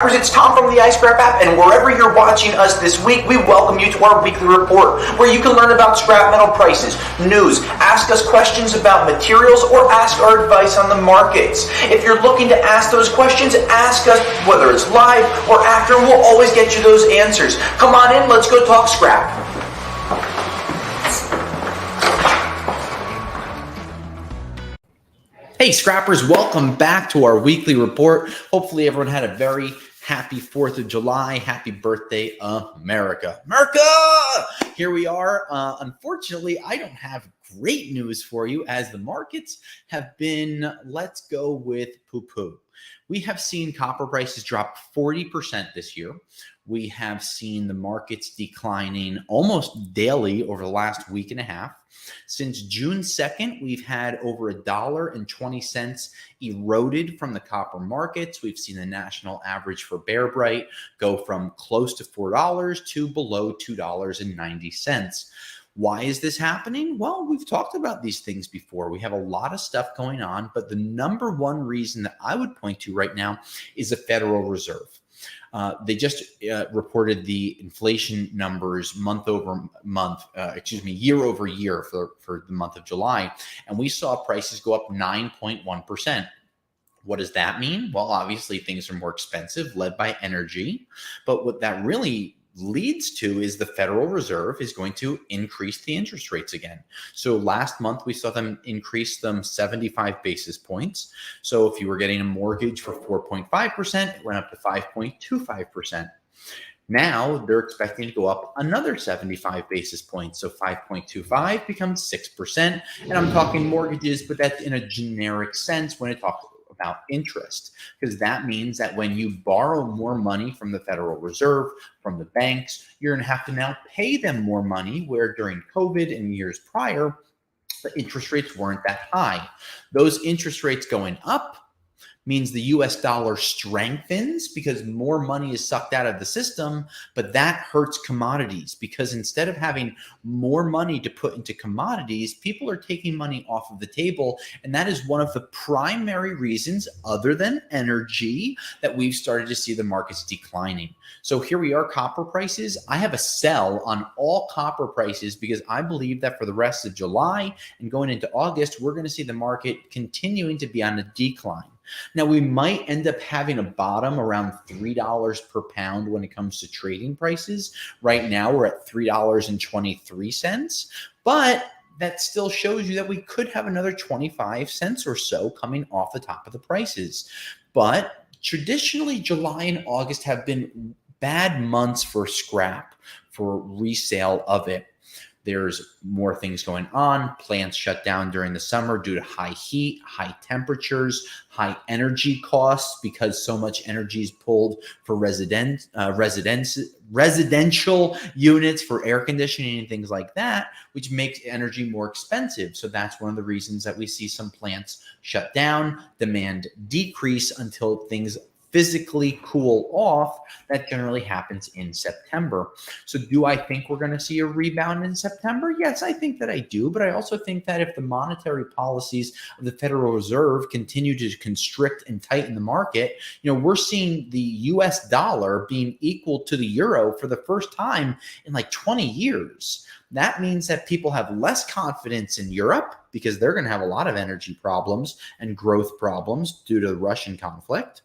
It's Tom from the iScrap app, and wherever you're watching us this week, we welcome you to our weekly report, where you can learn about scrap metal prices, news, ask us questions about materials, or ask our advice on the markets. If you're looking to ask those questions, ask us whether it's live or after, and we'll always get you those answers. Come on in, let's go talk scrap. Hey scrappers, welcome back to our weekly report. Hopefully everyone had a very happy 4th of July. Happy birthday, America. America! Here we are. Unfortunately, I don't have great news for you as the markets have been, let's go with poo-poo. We have seen copper prices drop 40% this year. We have seen the markets declining almost daily over the last week and a half. Since June 2nd, we've had over $1.20 eroded from the copper markets. We've seen the national average for Bear Bright go from close to $4 to below $2.90. Why is this happening? Well, we've talked about these things before. We have a lot of stuff going on, but the number one reason that I would point to right now is the Federal Reserve. They just reported the inflation numbers year over year for the month of July, and we saw prices go up 9.1%. What does that mean? Well, obviously things are more expensive, led by energy, but what that really leads to is the Federal Reserve is going to increase the interest rates again. So last month we saw them increase them 75 basis points. So if you were getting a mortgage for 4.5%, it went up to 5.25%. Now they're expecting to go up another 75 basis points. So 5.25 becomes 6%. And I'm talking mortgages, but that's in a generic sense when it talks about interest, because that means that when you borrow more money from the Federal Reserve, from the banks, you're going to have to now pay them more money, where during COVID and years prior, the interest rates weren't that high. Those interest rates going up means the US dollar strengthens because more money is sucked out of the system, but that hurts commodities because instead of having more money to put into commodities, people are taking money off of the table. And that is one of the primary reasons, other than energy, that we've started to see the markets declining. So here we are, copper prices. I have a sell on all copper prices because I believe that for the rest of July and going into August, we're going to see the market continuing to be on a decline. Now, we might end up having a bottom around $3 per pound when it comes to trading prices. Right now, we're at $3.23, but that still shows you that we could have another 25 cents or so coming off the top of the prices. But traditionally, July and August have been bad months for scrap, for resale of it. There's more things going on. Plants shut down during the summer due to high heat, high temperatures, high energy costs because so much energy is pulled for residential units for air conditioning and things like that, which makes energy more expensive. So that's one of the reasons that we see some plants shut down, demand decrease until things physically cool off. That generally happens in September. So do I think we're going to see a rebound in September? Yes, I think that I do. But I also think that if the monetary policies of the Federal Reserve continue to constrict and tighten the market, we're seeing the US dollar being equal to the euro for the first time in like 20 years. That means that people have less confidence in Europe because they're going to have a lot of energy problems and growth problems due to the Russian conflict.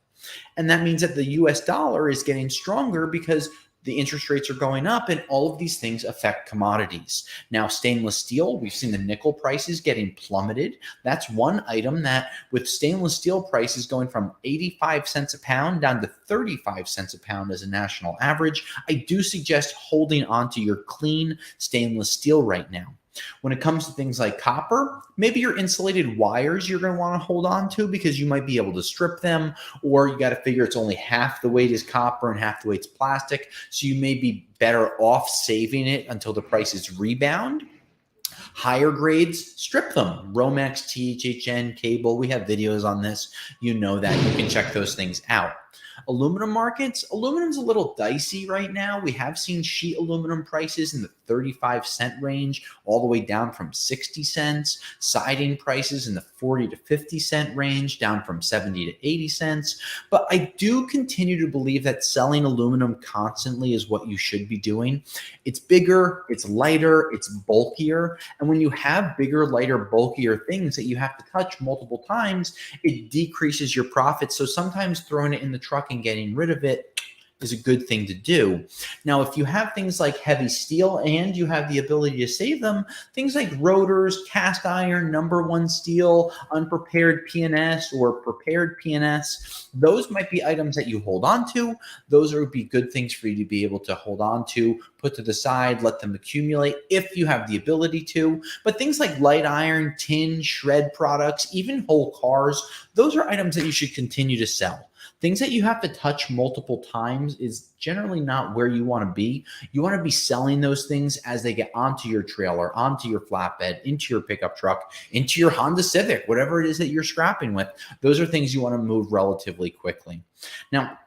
And that means that the US dollar is getting stronger because the interest rates are going up, and all of these things affect commodities. Now, stainless steel, we've seen the nickel prices getting plummeted. That's one item that, with stainless steel prices going from 85 cents a pound down to 35 cents a pound as a national average, I do suggest holding on to your clean stainless steel right now. When it comes to things like copper, maybe your insulated wires you're going to want to hold on to because you might be able to strip them, or you got to figure it's only half the weight is copper and half the weight's plastic. So you may be better off saving it until the prices rebound. Higher grades, strip them. Romex, THHN, cable, we have videos on this. You know that. You can check those things out. Aluminum markets, aluminum's a little dicey right now. We have seen sheet aluminum prices in the 35-cent range, all the way down from 60 cents. Siding prices in the 40 to 50-cent range, down from 70 to 80 cents. But I do continue to believe that selling aluminum constantly is what you should be doing. It's bigger, it's lighter, it's bulkier. And when you have bigger, lighter, bulkier things that you have to touch multiple times, it decreases your profits. So sometimes throwing it in the truck and getting rid of it is a good thing to do. Now, if you have things like heavy steel and you have the ability to save them, things like rotors, cast iron, number one steel, unprepared PNS or prepared PNS, those might be items that you hold on to. Those would be good things for you to be able to hold on to, put to the side, let them accumulate if you have the ability to. But things like light iron, tin, shred products, even whole cars, those are items that you should continue to sell. Things that you have to touch multiple times is generally not where you want to be. You want to be selling those things as they get onto your trailer, onto your flatbed, into your pickup truck, into your Honda Civic, whatever it is that you're scrapping with. Those are things you want to move relatively quickly. Now,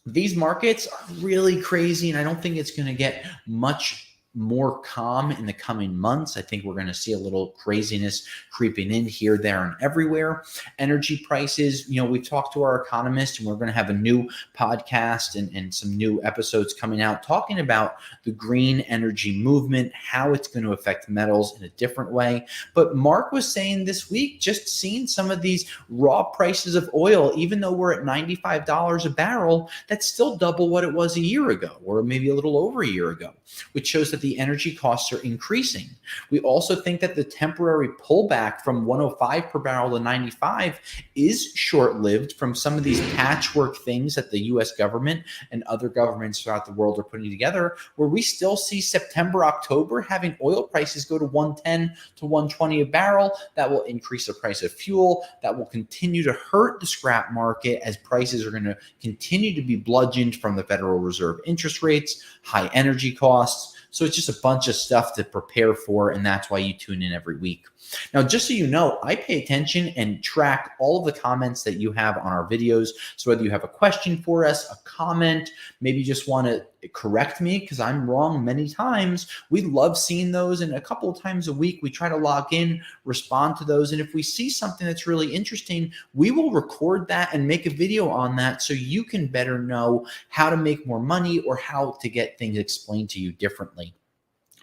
these markets are really crazy, and I don't think it's going to get much more calm in the coming months. I think we're going to see a little craziness creeping in here, there, and everywhere. Energy prices, we've talked to our economist, and we're going to have a new podcast and some new episodes coming out talking about the green energy movement, how it's going to affect metals in a different way. But Mark was saying this week, just seeing some of these raw prices of oil, even though we're at $95 a barrel, that's still double what it was a year ago, or maybe a little over a year ago, which shows that the energy costs are increasing. We also think that the temporary pullback from 105 per barrel to 95 is short-lived from some of these patchwork things that the US government and other governments throughout the world are putting together, where we still see September, October having oil prices go to 110 to 120 a barrel. That will increase the price of fuel. That will continue to hurt the scrap market as prices are going to continue to be bludgeoned from the Federal Reserve interest rates, high energy costs. So it's just a bunch of stuff to prepare for, and that's why you tune in every week. Now, just so you know, I pay attention and track all of the comments that you have on our videos. So whether you have a question for us, a comment, maybe you just want to correct me because I'm wrong many times, we love seeing those. And a couple of times a week, we try to log in, respond to those. And if we see something that's really interesting, we will record that and make a video on that so you can better know how to make more money or how to get things explained to you differently.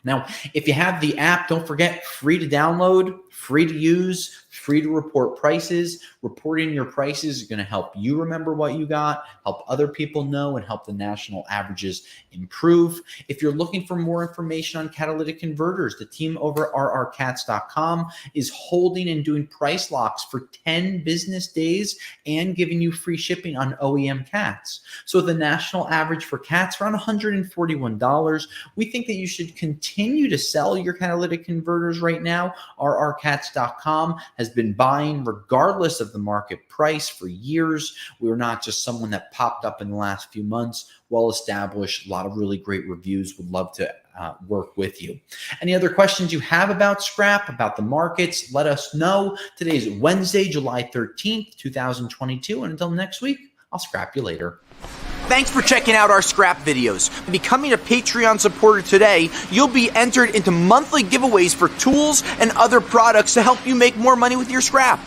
Now, if you have the app, don't forget, free to download, free to use, free to report prices. Reporting your prices is going to help you remember what you got, help other people know, and help the national averages improve. If you're looking for more information on catalytic converters, the team over at rrcats.com is holding and doing price locks for 10 business days and giving you free shipping on OEM cats. So the national average for cats around $141. We think that you should continue to sell your catalytic converters right now. rrcats.com has been buying regardless of the market price for years. We're not just someone that popped up in the last few months. Well established, a lot of really great reviews. Would love to work with you. Any other questions you have about scrap, about the markets, let us know. Today is Wednesday, July 13th, 2022. And until next week, I'll scrap you later. Thanks for checking out our scrap videos. Becoming a Patreon supporter today, you'll be entered into monthly giveaways for tools and other products to help you make more money with your scrap.